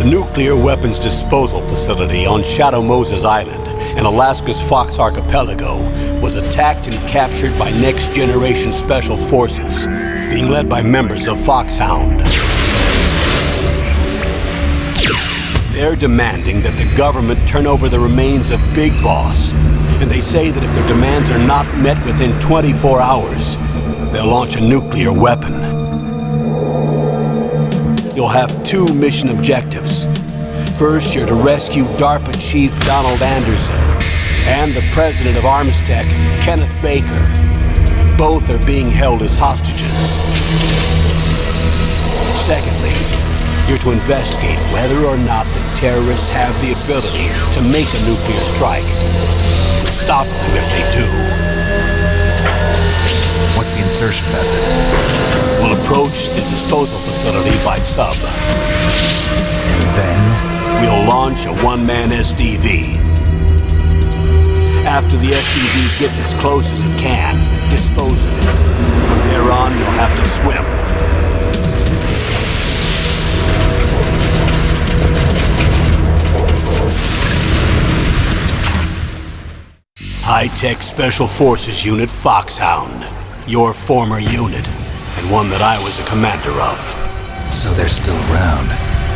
The nuclear weapons disposal facility on Shadow Moses Island in Alaska's Fox Archipelago was attacked and captured by Next Generation Special Forces, being led by members of Foxhound. They're demanding that the government turn over the remains of Big Boss, and they say that if their demands are not met within 24 hours, they'll launch a nuclear weapon. You'll have two mission objectives. First, you're to rescue DARPA Chief Donald Anderson and the president of Armstech, Kenneth Baker. Both are being held as hostages. Secondly, you're to investigate whether or not the terrorists have the ability to make a nuclear strike and stop them if they do. What's the insertion method? We'll approach the disposal facility by sub. And then? We'll launch a one-man SDV. After the SDV gets as close as it can, dispose of it. From there on, you'll have to swim. High-Tech Special Forces Unit Foxhound. Your former unit, and one that I was a commander of. So they're still around.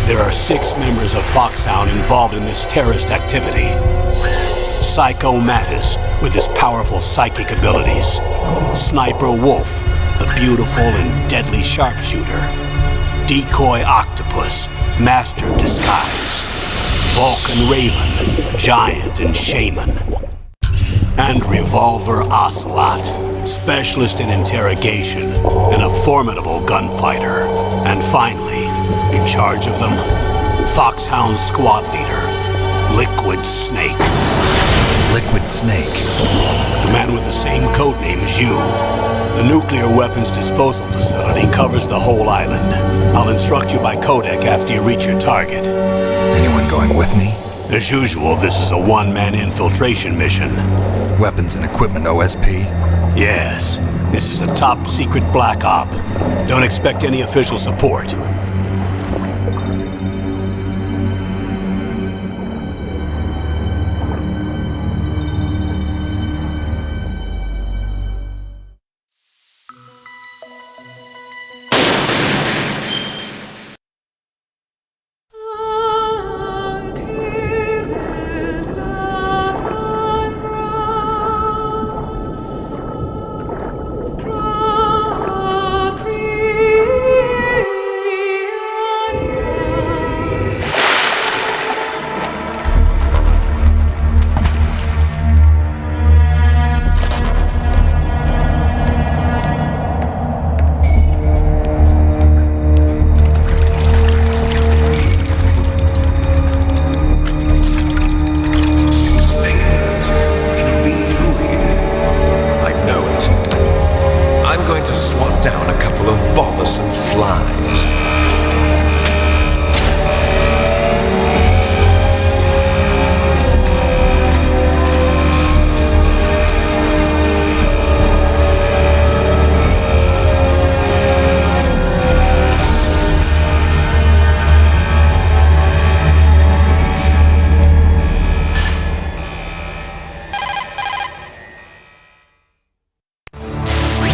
There are 6 members of Foxhound involved in this terrorist activity. Psycho Mattis, with his powerful psychic abilities. Sniper Wolf, the beautiful and deadly sharpshooter. Decoy Octopus, master of disguise. Vulcan Raven, giant and shaman. And Revolver Ocelot, specialist in interrogation and a formidable gunfighter. And finally, in charge of them, Foxhound's squad leader, Liquid Snake. Liquid Snake? The man with the same codename as you. The nuclear weapons disposal facility covers the whole island. I'll instruct you by codec after you reach your target. Anyone going with me? As usual, this is a one-man infiltration mission. Weapons and equipment OSP? Yes. This is a top-secret black op. Don't expect any official support. Bothersome flies.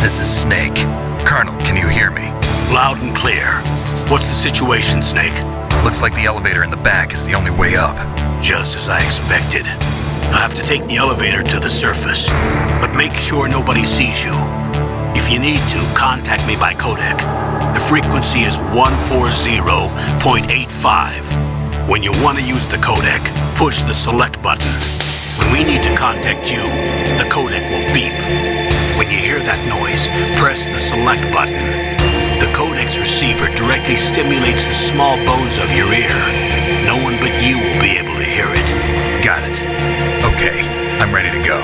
This is Snake. Colonel, can you hear me? Loud and clear. What's the situation, Snake? Looks like the elevator in the back is the only way up. Just as I expected. You'll have to take the elevator to the surface, but make sure nobody sees you. If you need to, contact me by codec. The frequency is 140.85. When you want to use the codec, push the select button. When we need to contact you, the codec will beep. When you hear that noise, press the select button. The codec's receiver directly stimulates the small bones of your ear. No one but you will be able to hear it. Got it. Okay, I'm ready to go.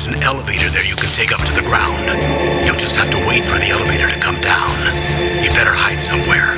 There's an elevator there you can take up to the ground. You'll just have to wait for the elevator to come down. You better hide somewhere.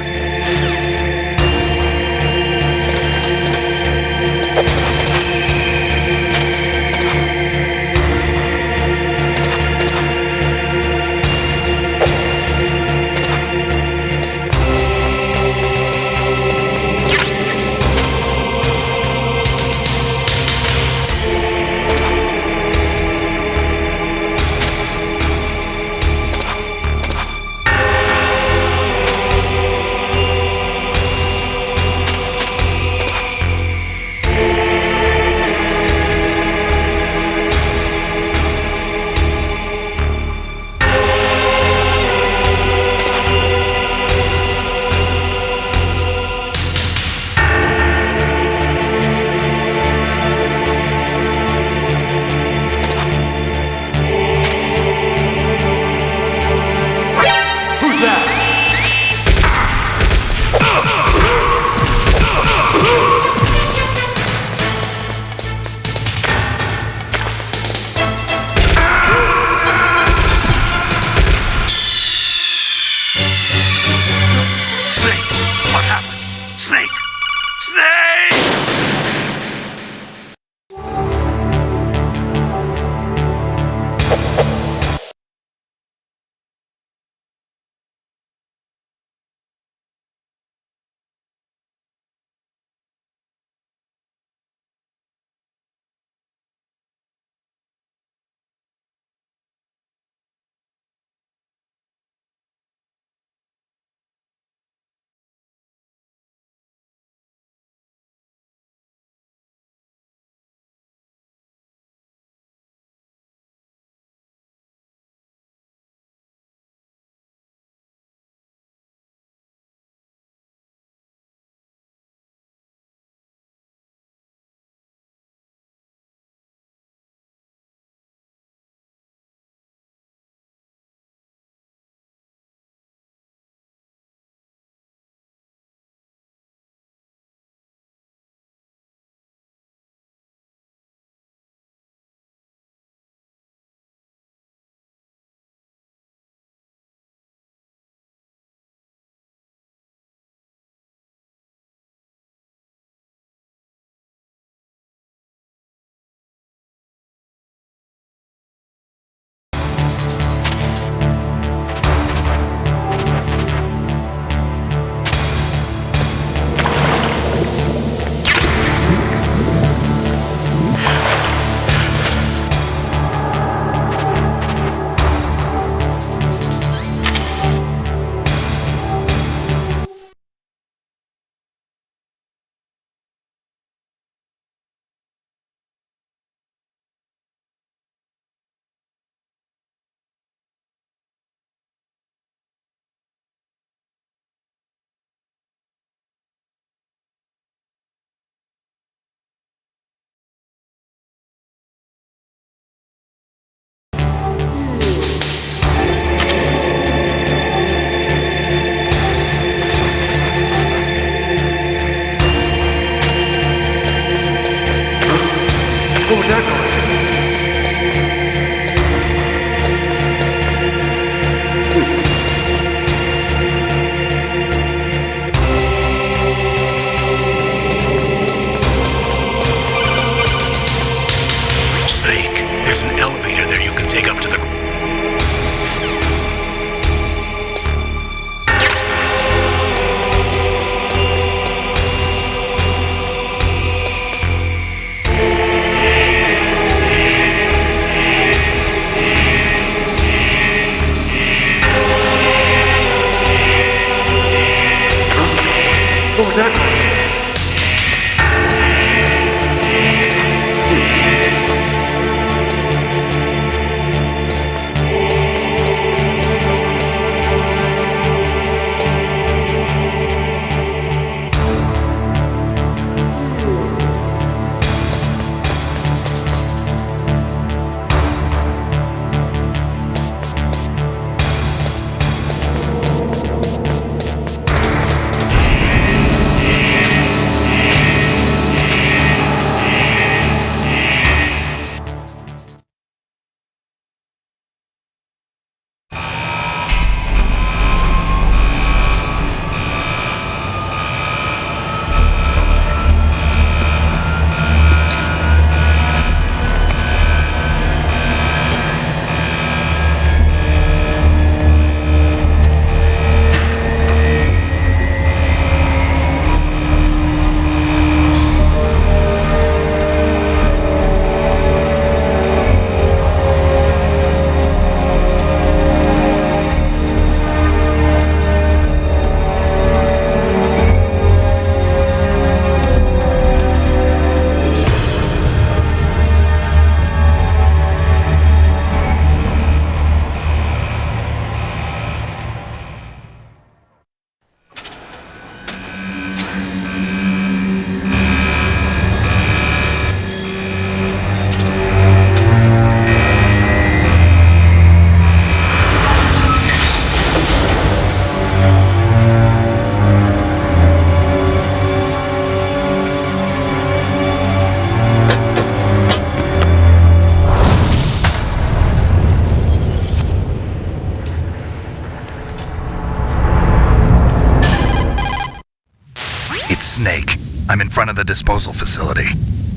I'm in front of the disposal facility.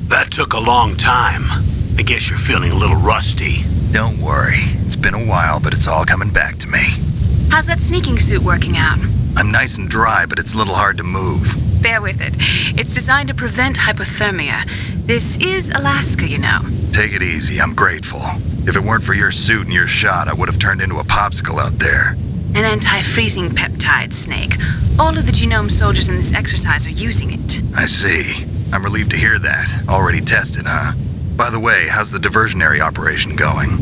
That took a long time. I guess you're feeling a little rusty. Don't worry. It's been a while, but it's all coming back to me. How's that sneaking suit working out? I'm nice and dry, but it's a little hard to move. Bear with it. It's designed to prevent hypothermia. This is Alaska, you know. Take it easy. I'm grateful. If it weren't for your suit and your shot, I would have turned into a popsicle out there. An anti-freezing peptide, Snake. All of the genome soldiers in this exercise are using it. I see. I'm relieved to hear that. Already tested, huh? By the way, how's the diversionary operation going?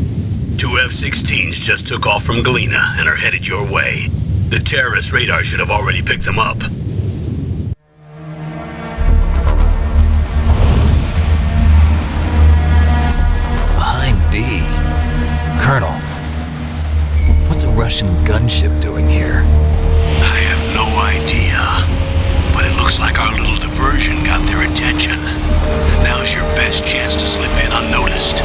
2 F-16s just took off from Galena and are headed your way. The terrorist radar should have already picked them up. Behind D. Colonel, what's a Russian gunship doing here? I have no idea, but it looks like our little diversion got their attention. Now's your best chance to slip in unnoticed.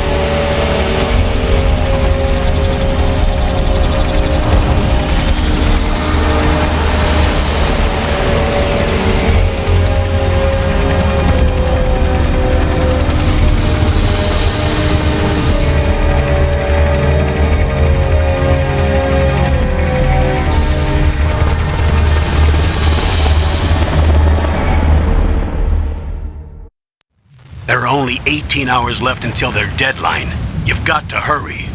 There are only 18 hours left until their deadline. You've got to hurry.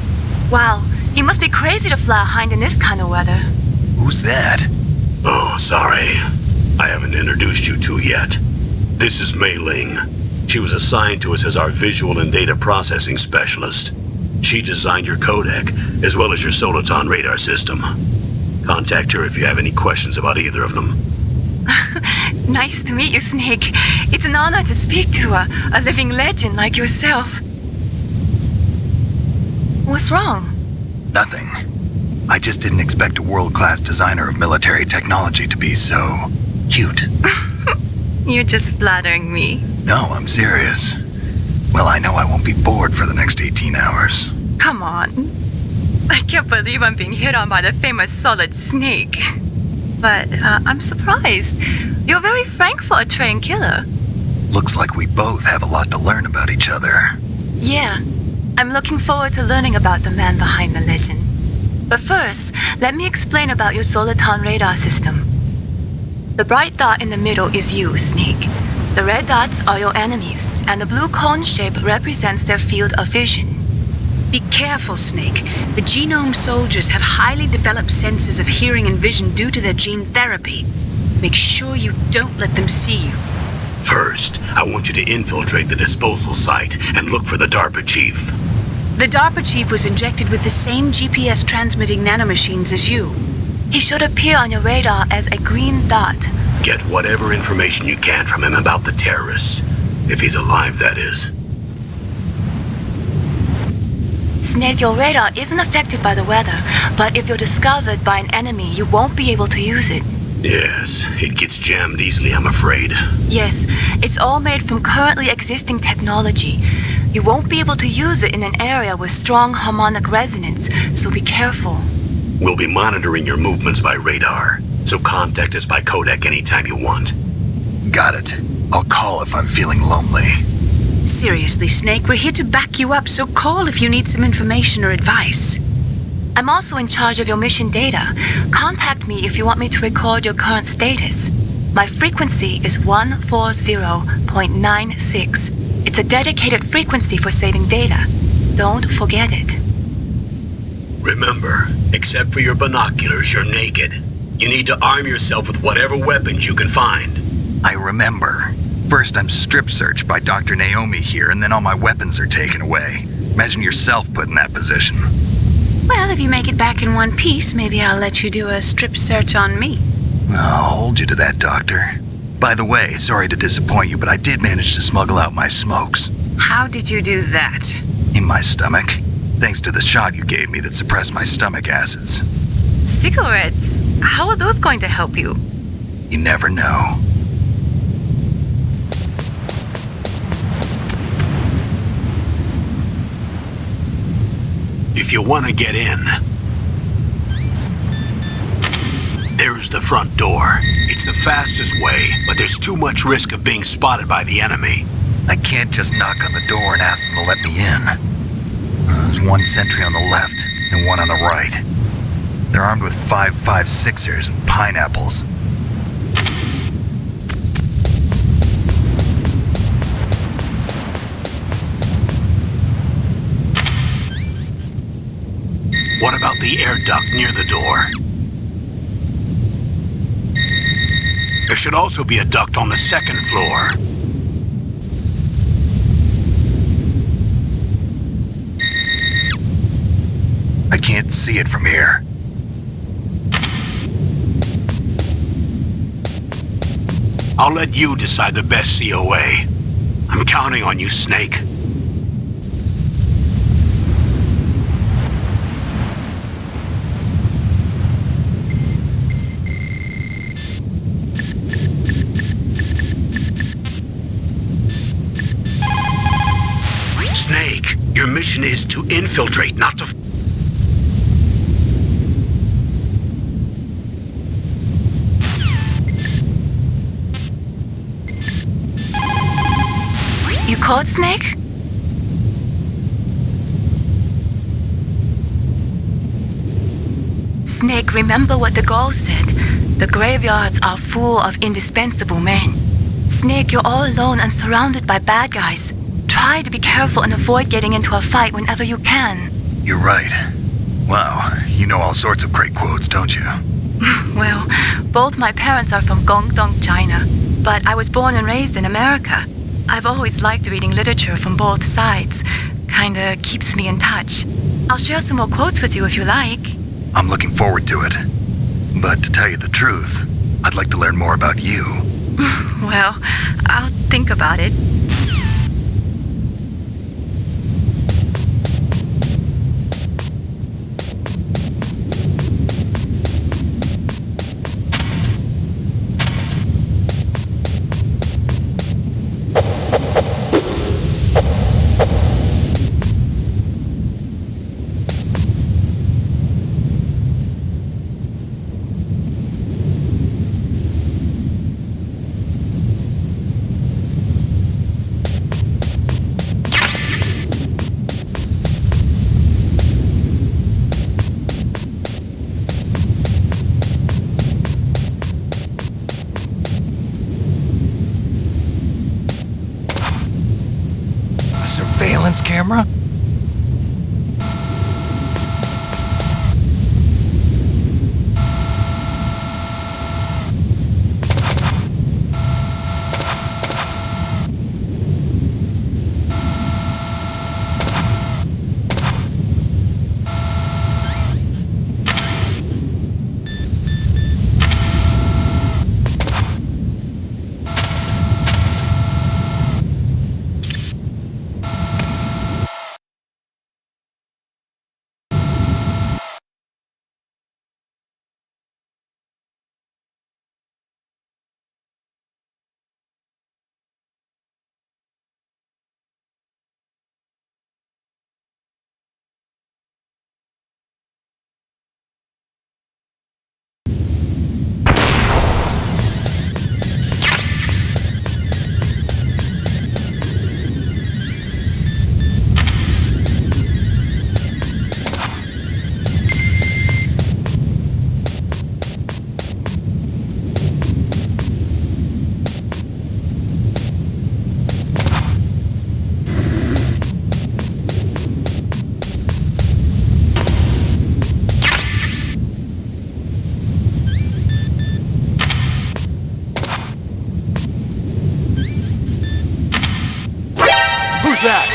Wow, you must be crazy to fly a hind in this kind of weather. Who's that? Oh, sorry. I haven't introduced you to yet. This is Mei Ling. She was assigned to us as our visual and data processing specialist. She designed your codec, as well as your Soliton radar system. Contact her if you have any questions about either of them. Nice to meet you, Snake. It's an honor to speak to a living legend like yourself. What's wrong? Nothing. I just didn't expect a world-class designer of military technology to be so cute. You're just flattering me. No, I'm serious. Well, I know I won't be bored for the next 18 hours. Come on. I can't believe I'm being hit on by the famous Solid Snake. But I'm surprised. You're very frank for a trained killer. Looks like we both have a lot to learn about each other. Yeah, I'm looking forward to learning about the man behind the legend. But first, let me explain about your Soliton radar system. The bright dot in the middle is you, Snake. The red dots are your enemies, and the blue cone shape represents their field of vision. Be careful, Snake. The genome soldiers have highly developed senses of hearing and vision due to their gene therapy. Make sure you don't let them see you. First, I want you to infiltrate the disposal site and look for the DARPA chief. The DARPA chief was injected with the same GPS transmitting nanomachines as you. He should appear on your radar as a green dot. Get whatever information you can from him about the terrorists. If he's alive, that is. Snake, your radar isn't affected by the weather, but if you're discovered by an enemy, you won't be able to use it. Yes, it gets jammed easily, I'm afraid. Yes, it's all made from currently existing technology. You won't be able to use it in an area with strong harmonic resonance, so be careful. We'll be monitoring your movements by radar, so contact us by codec anytime you want. Got it. I'll call if I'm feeling lonely. Seriously, Snake, we're here to back you up, so call if you need some information or advice. I'm also in charge of your mission data. Contact me if you want me to record your current status. My frequency is 140.96. It's a dedicated frequency for saving data. Don't forget it. Remember, except for your binoculars, you're naked. You need to arm yourself with whatever weapons you can find. I remember. First, I'm strip searched by Dr. Naomi here, and then all my weapons are taken away. Imagine yourself put in that position. Well, if you make it back in one piece, maybe I'll let you do a strip search on me. I'll hold you to that, Doctor. By the way, sorry to disappoint you, but I did manage to smuggle out my smokes. How did you do that? In my stomach. Thanks to the shot you gave me that suppressed my stomach acids. Cigarettes? How are those going to help you? You never know. If you want to get in, there Here's the front door. It's the fastest way, but there's too much risk of being spotted by the enemy. I can't just knock on the door and ask them to let me in. There's one sentry on the left and one on the right. They're armed with 5.56ers and pineapples. What about the air duct near the door? There should also be a duct on the second floor. I can't see it from here. I'll let you decide the best COA. I'm counting on you, Snake. Snake, your mission is to infiltrate, not to... You caught Snake? Snake, remember what the Gaul said. The graveyards are full of indispensable men. Snake, you're all alone and surrounded by bad guys. Try to be careful and avoid getting into a fight whenever you can. You're right. Wow, you know all sorts of great quotes, don't you? Well, both my parents are from Guangdong, China, but I was born and raised in America. I've always liked reading literature from both sides. Kinda keeps me in touch. I'll share some more quotes with you if you like. I'm looking forward to it. But to tell you the truth, I'd like to learn more about you. Well, I'll think about it. Surveillance camera? Who's that?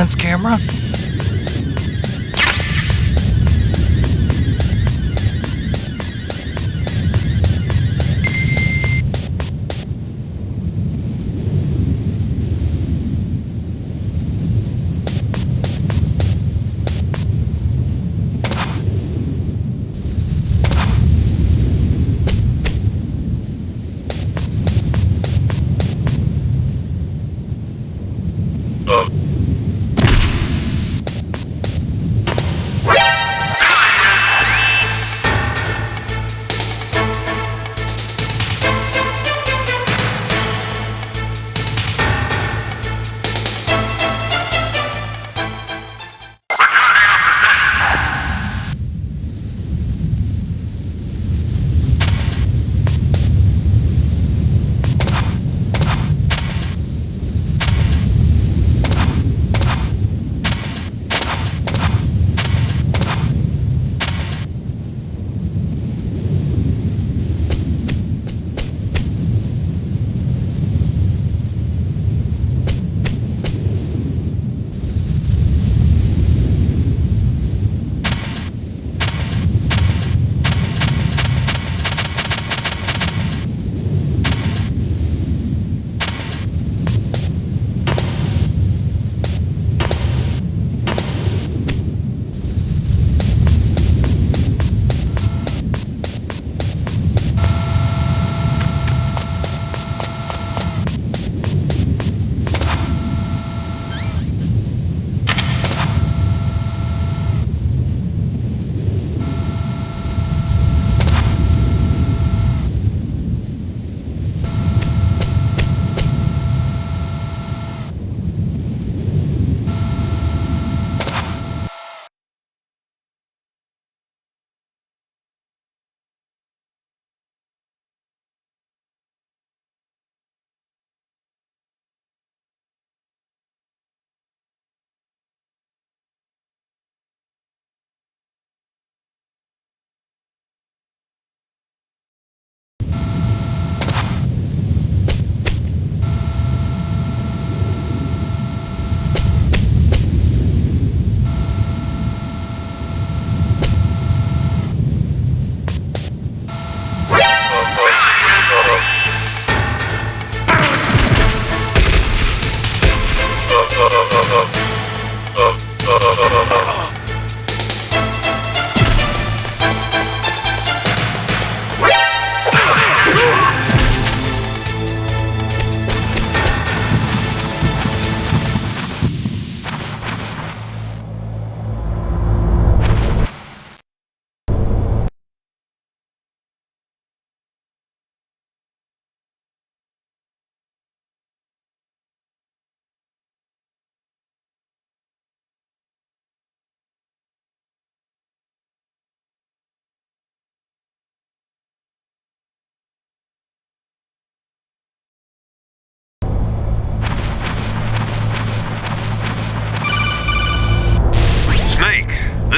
surveillance camera?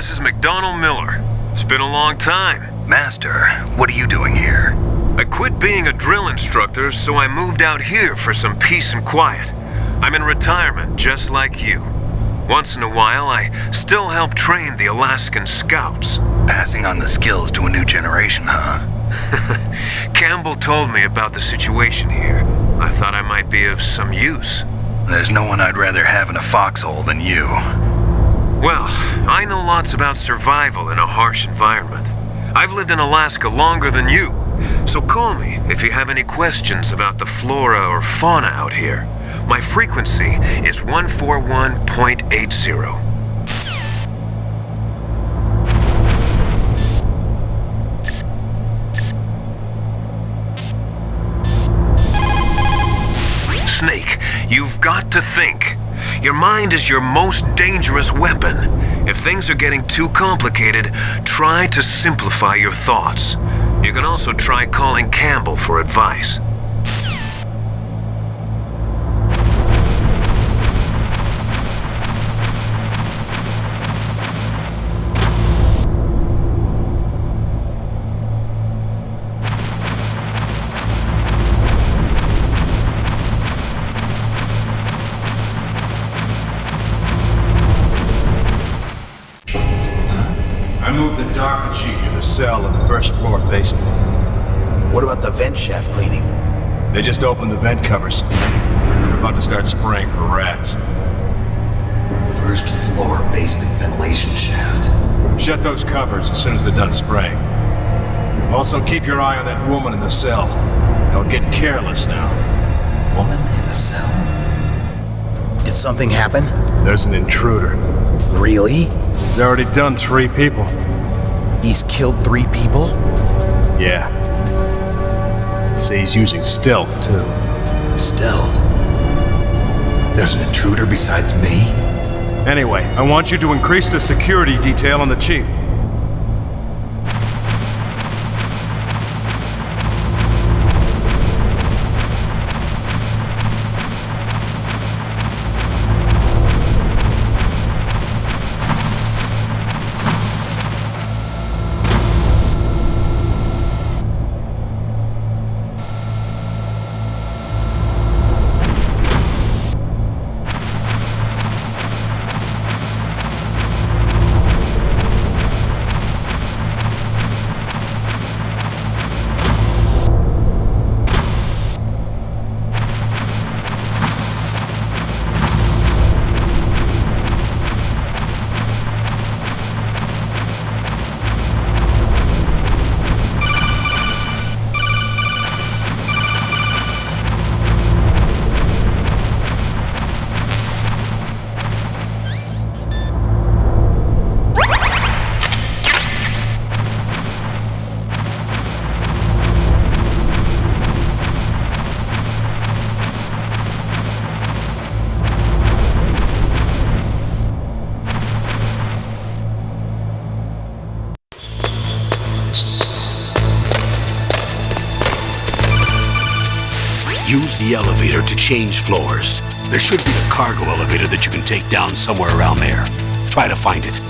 This is McDonald Miller. It's been a long time. Master, what are you doing here? I quit being a drill instructor, so I moved out here for some peace and quiet. I'm in retirement, just like you. Once in a while, I still help train the Alaskan Scouts. Passing on the skills to a new generation, huh? Campbell told me about the situation here. I thought I might be of some use. There's no one I'd rather have in a foxhole than you. Well, I know lots about survival in a harsh environment. I've lived in Alaska longer than you, so call me if you have any questions about the flora or fauna out here. My frequency is 141.80. Snake, you've got to think. Your mind is your most dangerous weapon. If things are getting too complicated, try to simplify your thoughts. You can also try calling Campbell for advice. cell in the first floor basement. What about the vent shaft cleaning? They just opened the vent covers. They're about to start spraying for rats. First floor basement ventilation shaft. Shut those covers as soon as they're done spraying. Also, keep your eye on that woman in the cell. Don't get careless now. Woman in the cell. Did something happen? There's an intruder. Really? He's already done 3 people. He's killed 3 people? Yeah. Say he's using stealth, too. Stealth? There's an intruder besides me? Anyway, I want you to increase the security detail on the chief. Use the elevator to change floors. There should be a cargo elevator that you can take down somewhere around there. Try to find it.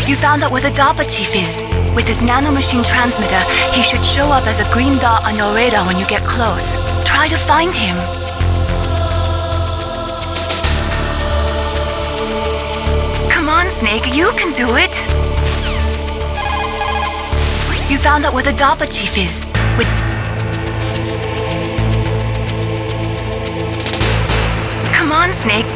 You found out where the DARPA chief is. With his nanomachine transmitter, he should show up as a green dot on your radar when you get close. Try to find him. Snake, you can do it. You found out where the DARPA chief is. Come on, Snake.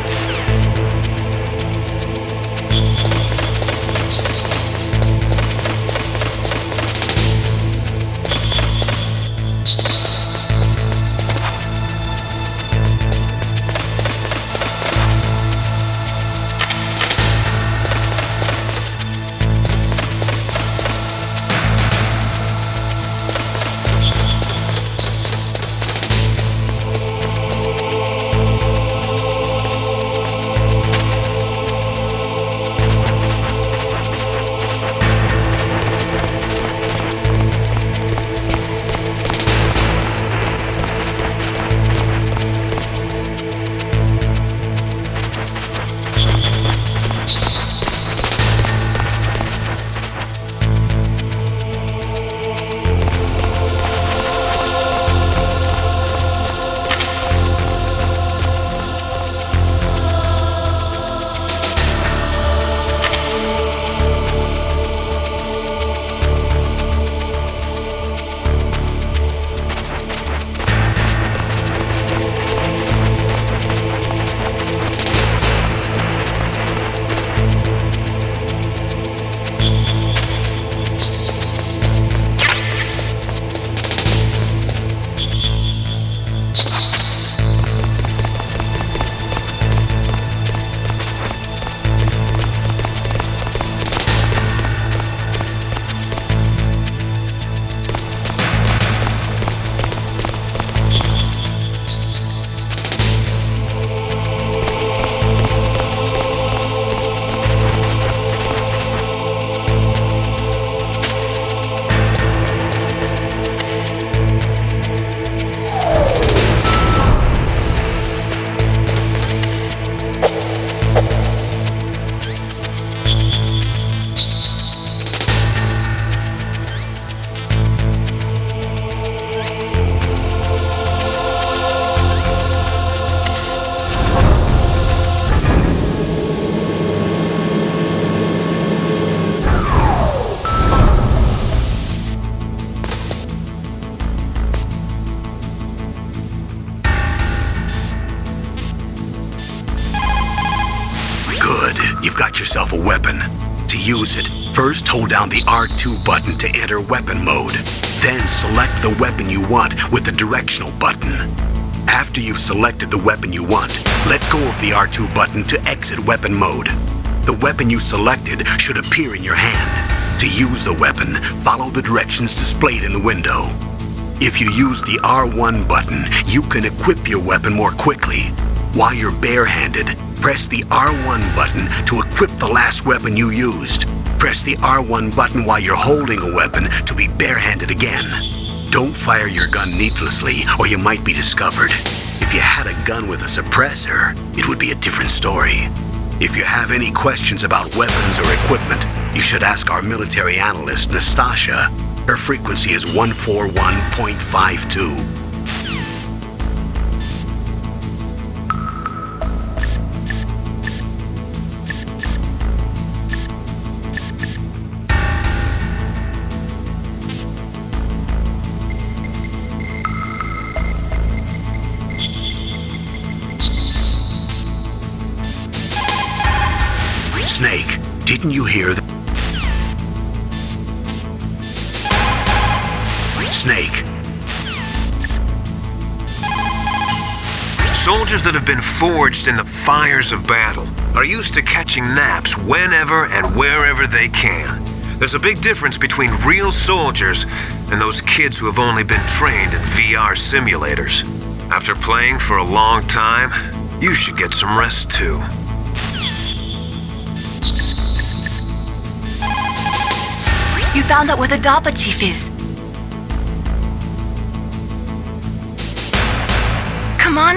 You've got yourself a weapon. To use it, first hold down the R2 button to enter weapon mode. Then select the weapon you want with the directional button. After you've selected the weapon you want, let go of the R2 button to exit weapon mode. The weapon you selected should appear in your hand. To use the weapon, follow the directions displayed in the window. If you use the R1 button, you can equip your weapon more quickly. While you're barehanded, press the R1 button to equip the last weapon you used. Press the R1 button while you're holding a weapon to be barehanded again. Don't fire your gun needlessly or you might be discovered. If you had a gun with a suppressor, it would be a different story. If you have any questions about weapons or equipment, you should ask our military analyst, Nastasha. Her frequency is 141.52. Snake, didn't you hear that? Snake. Soldiers that have been forged in the fires of battle are used to catching naps whenever and wherever they can. There's a big difference between real soldiers and those kids who have only been trained in VR simulators. After playing for a long time, you should get some rest too. You found out where the DARPA chief is. Come on.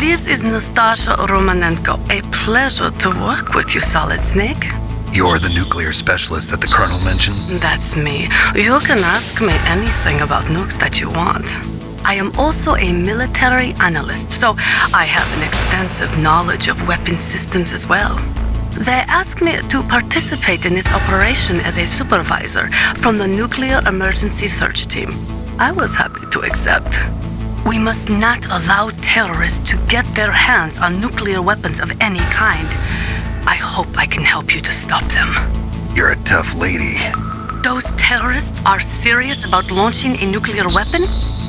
This is Nastasha Romanenko. A pleasure to work with you, Solid Snake. You're the nuclear specialist that the Colonel mentioned? That's me. You can ask me anything about nukes that you want. I am also a military analyst, so I have an extensive knowledge of weapon systems as well. They asked me to participate in this operation as a supervisor from the Nuclear Emergency Search Team. I was happy to accept. We must not allow terrorists to get their hands on nuclear weapons of any kind. I hope I can help you to stop them. You're a tough lady. Those terrorists are serious about launching a nuclear weapon?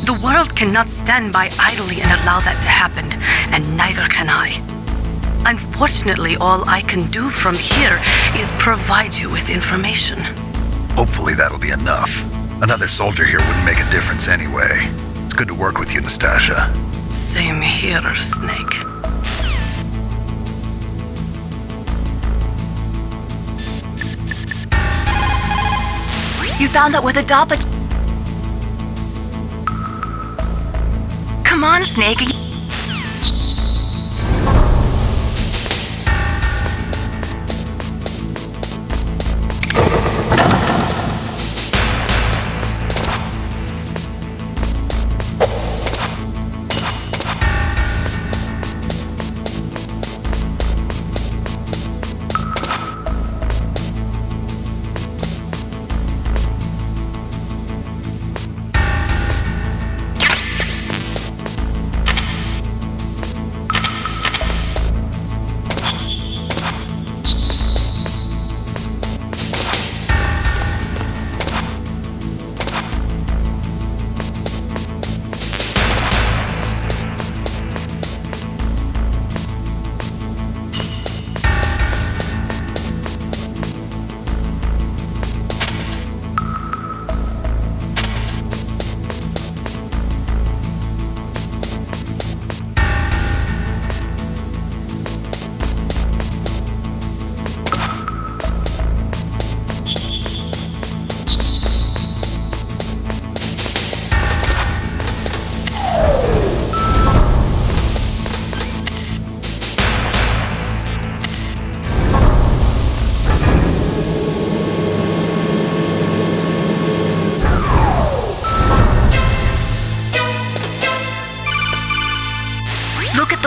The world cannot stand by idly and allow that to happen, and neither can I. Unfortunately, all I can do from here is provide you with information. Hopefully that'll be enough. Another soldier here wouldn't make a difference anyway. It's good to work with you, Nastasha. Same here, Snake. You found out where the DARPA... Come on, Snake.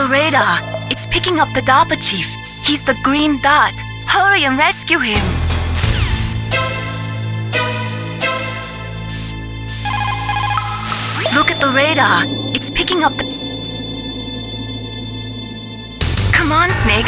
Radar. It's picking up the DARPA chief. He's the green dot. Hurry and rescue him. Look at the radar. It's picking up the... Come on, Snake.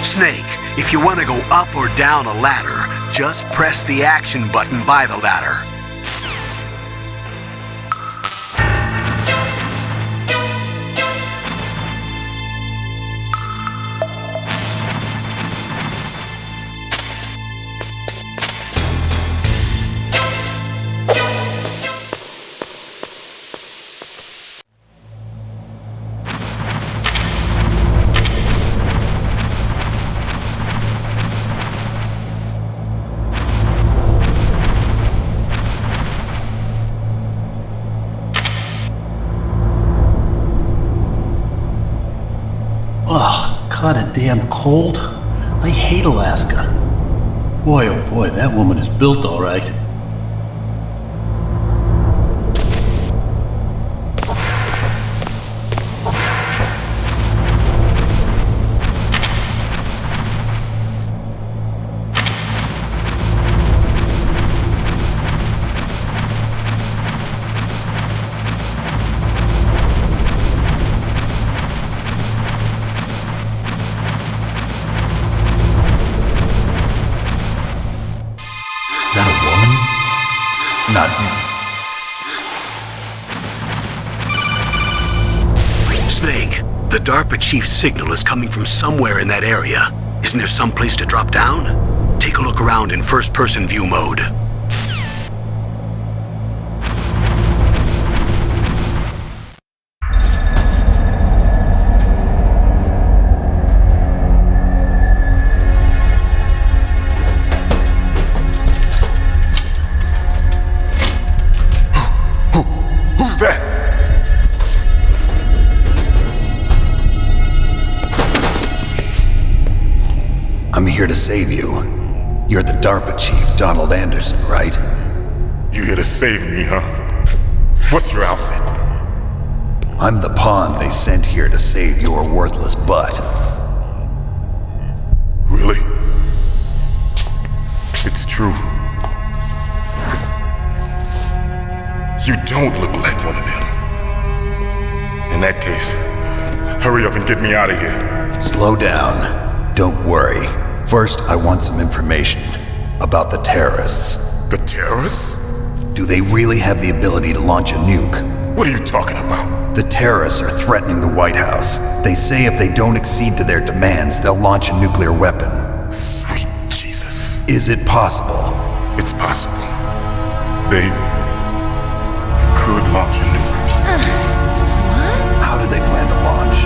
Snake, if you want to go up or down a ladder, just press the action button by the ladder. Ugh, kinda damn cold. I hate Alaska. Boy, oh boy, that woman is built all right. Is that a woman? Not... Snake, the DARPA chief's signal is coming from somewhere in that area. Isn't there some place to drop down? Take a look around in first-person view mode. Who's that? I'm here to save you. You're the DARPA chief, Donald Anderson, right? You here to save me, huh? What's your outfit? I'm the pawn they sent here to save your worthless butt. Really? It's true. You don't look like one of them. In that case, hurry up and get me out of here. Slow down. Don't worry. First, I want some information about the terrorists. The terrorists? Do they really have the ability to launch a nuke? What are you talking about? The terrorists are threatening the White House. They say if they don't accede to their demands, they'll launch a nuclear weapon. Sweet Jesus. Is it possible? It's possible. They could launch a nuke. How do they plan to launch?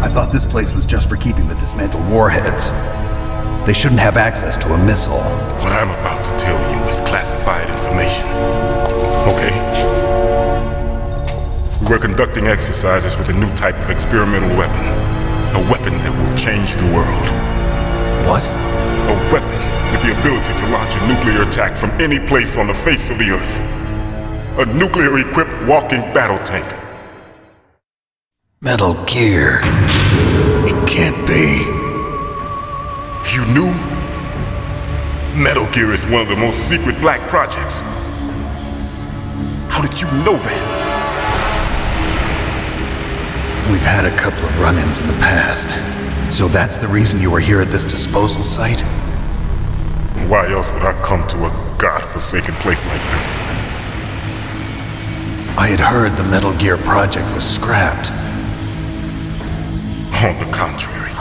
I thought this place was just for keeping the dismantled warheads. They shouldn't have access to a missile. What I'm about to tell you is classified information. Okay? We were conducting exercises with a new type of experimental weapon. A weapon that will change the world. What? A weapon with the ability to launch a nuclear attack from any place on the face of the Earth. A nuclear-equipped walking battle tank. Metal Gear. It can't be. You knew? Metal Gear is one of the most secret black projects. How did you know that? We've had a couple of run-ins in the past. So that's the reason you were here at this disposal site? Why else would I come to a godforsaken place like this? I had heard the Metal Gear project was scrapped. On the contrary,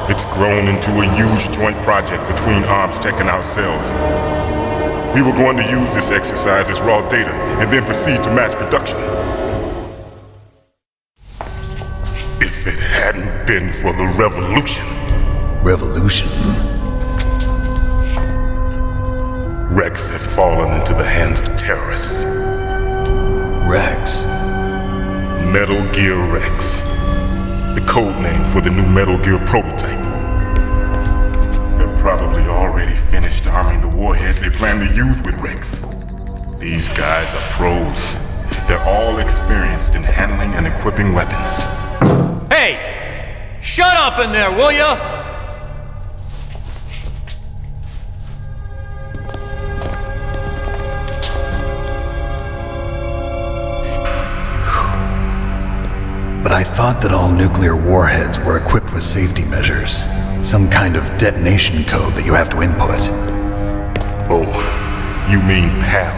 it's grown into a huge joint project between ArmsTech and ourselves. We were going to use this exercise as raw data and then proceed to mass production. If it hadn't been for the revolution. Revolution? Rex has fallen into the hands of terrorists. Rex? Metal Gear Rex. The code name for the new Metal Gear prototype. They're probably already finished arming the warhead they plan to use with Rex. These guys are pros. They're all experienced in handling and equipping weapons. Hey! Shut up in there, will ya? But I thought that all nuclear warheads were equipped with safety measures. Some kind of detonation code that you have to input. Oh, you mean PAL?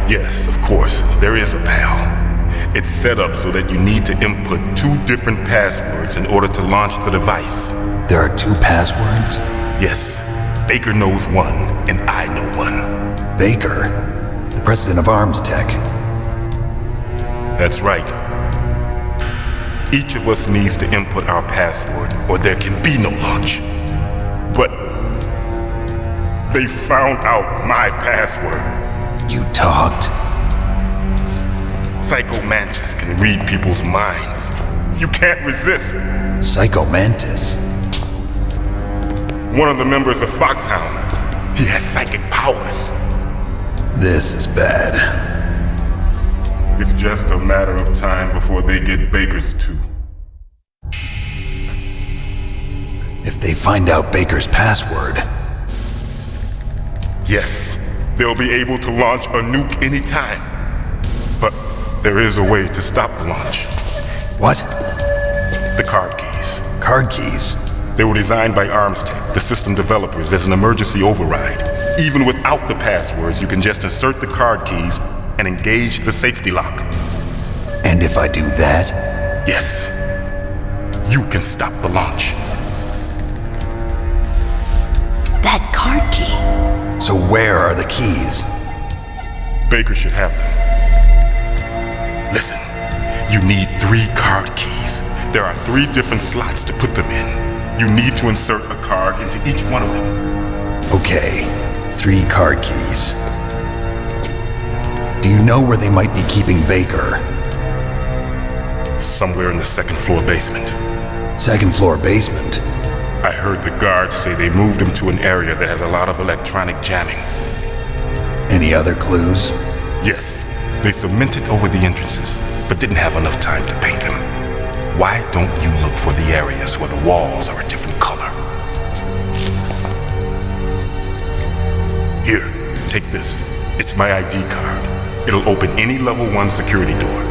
Yes, of course, there is a PAL. It's set up so that you need to input 2 different passwords in order to launch the device. There are 2 passwords? Yes, Baker knows one, and I know one. Baker? The president of ArmsTech? That's right. Each of us needs to input our password, or there can be no launch. But they found out my password. You talked? Psycho Mantis can read people's minds. You can't resist. Psycho Mantis? One of the members of Foxhound. He has psychic powers. This is bad. It's just a matter of time before they get Baker's too. If they find out Baker's password... Yes, they'll be able to launch a nuke anytime. But there is a way to stop the launch. What? The card keys. Card keys? They were designed by ArmsTech, the system developers, as an emergency override. Even without the passwords, you can just insert the card keys and engage the safety lock. And if I do that? Yes. You can stop the launch. That card key. So where are the keys? Baker should have them. Listen, you need 3 card keys. There are 3 different slots to put them in. You need to insert a card into each one of them. Okay, 3 card keys. Do you know where they might be keeping Baker? Somewhere in the 2nd floor basement. 2nd floor basement? I heard the guards say they moved him to an area that has a lot of electronic jamming. Any other clues? Yes, they cemented over the entrances, but didn't have enough time to paint them. Why don't you look for the areas where the walls are a different color? Here, take this. It's my ID card. It'll open any level 1 security door.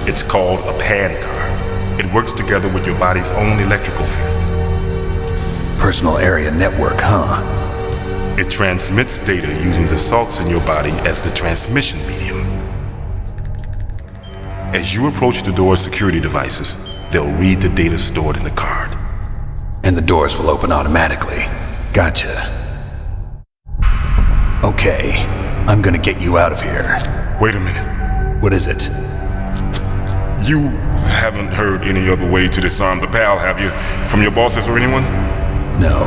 It's called a PAN card. It works together with your body's own electrical field. Personal area network, huh? It transmits data using the salts in your body as the transmission medium. As you approach the door's security devices, they'll read the data stored in the card. And the doors will open automatically. Gotcha. Okay, I'm gonna get you out of here. Wait a minute. What is it? You haven't heard any other way to disarm the PAL, have you? From your bosses or anyone? No.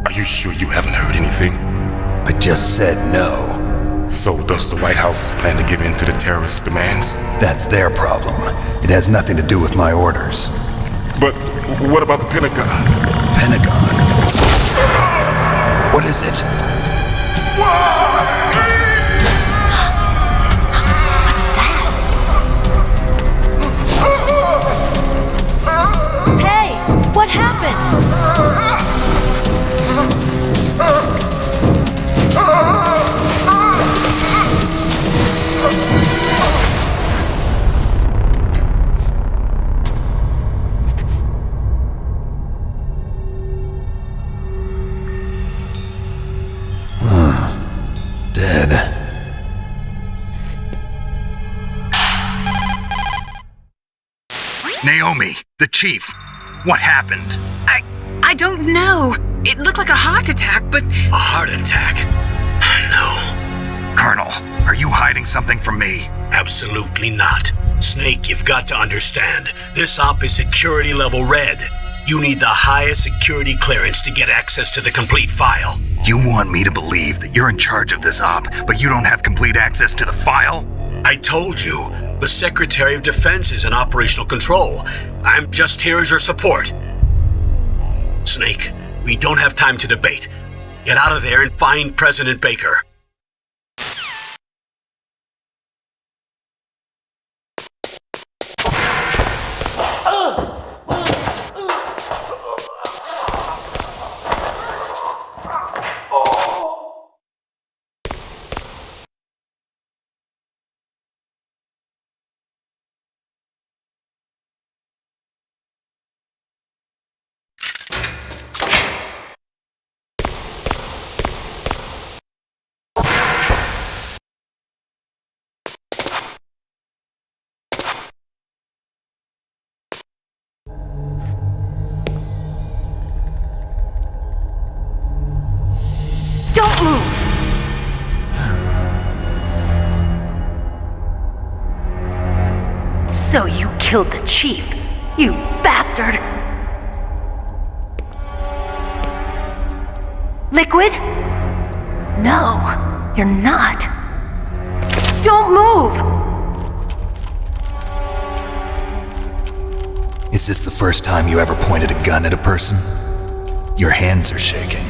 Are you sure you haven't heard anything? I just said no. So does the White House plan to give in to the terrorists' demands? That's their problem. It has nothing to do with my orders. But what about the Pentagon? Pentagon? What is it? What's that? Hey, what happened? Dead. Naomi, the chief. What happened? I don't know. It looked like a heart attack, but... A heart attack? No. Colonel, are you hiding something from me? Absolutely not. Snake, you've got to understand. This op is security level red. You need the highest security clearance to get access to the complete file. You want me to believe that you're in charge of this op, but you don't have complete access to the file? I told you, the Secretary of Defense is in operational control. I'm just here as your support. Snake, we don't have time to debate. Get out of there and find President Baker. Don't move! So you killed the chief, you bastard! Liquid? No, you're not. Don't move! Is this the first time you ever pointed a gun at a person? Your hands are shaking.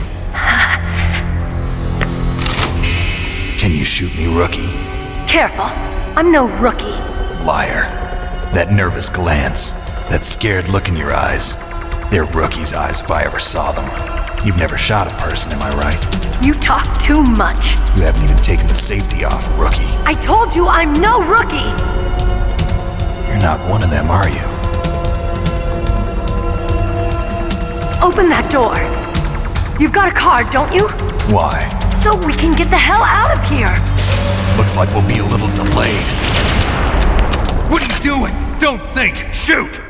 Can you shoot me, rookie? Careful, I'm no rookie. Liar. That nervous glance, that scared look in your eyes. They're rookie's eyes if I ever saw them. You've never shot a person, am I right? You talk too much. You haven't even taken the safety off, rookie. I told you I'm no rookie! You're not one of them, are you? Open that door. You've got a card, don't you? Why? So we can get the hell out of here. Looks like we'll be a little delayed. What are you doing? Don't think! Shoot!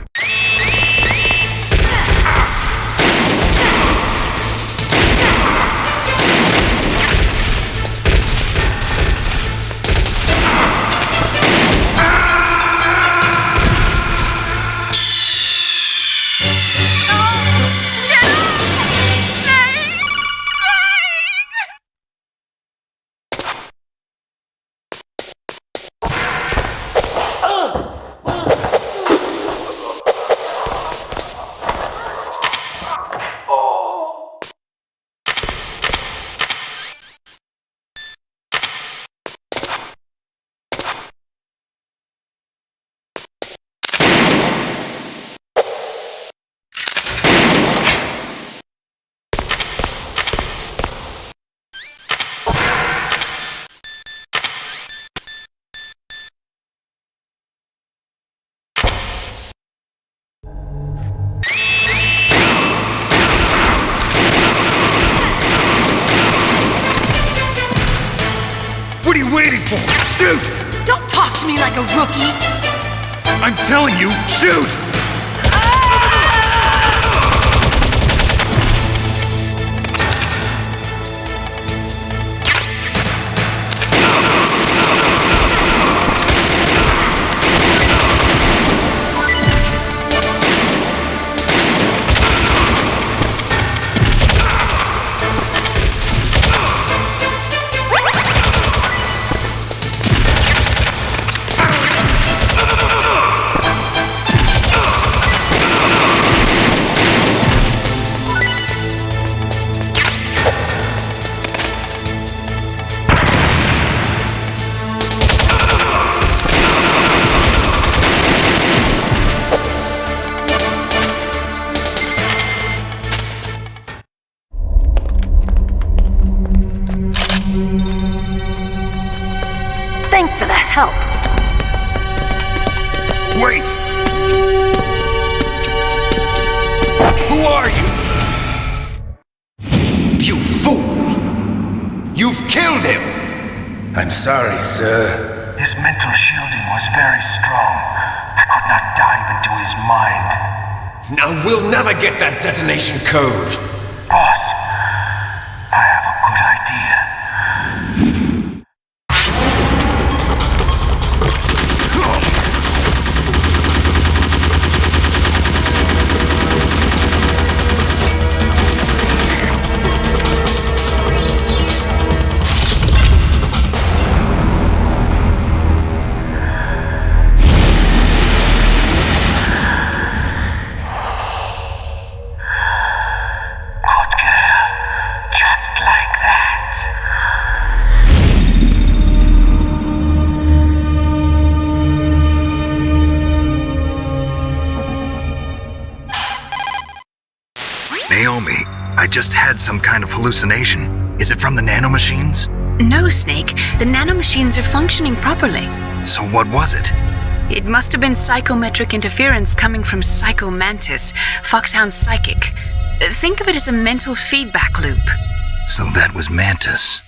What are you waiting for? Shoot! Don't talk to me like a rookie! I'm telling you, shoot! Thanks for the help. Wait! Who are you? You fool! You've killed him! I'm sorry, sir. His mental shielding was very strong. I could not dive into his mind. Now we'll never get that detonation code. Boss, I have a good idea. Naomi, I just had some kind of hallucination. Is it from the nanomachines? No, Snake. The nanomachines are functioning properly. So what was it? It must have been psychometric interference coming from Psycho Mantis, Foxhound's psychic. Think of it as a mental feedback loop. So that was Mantis.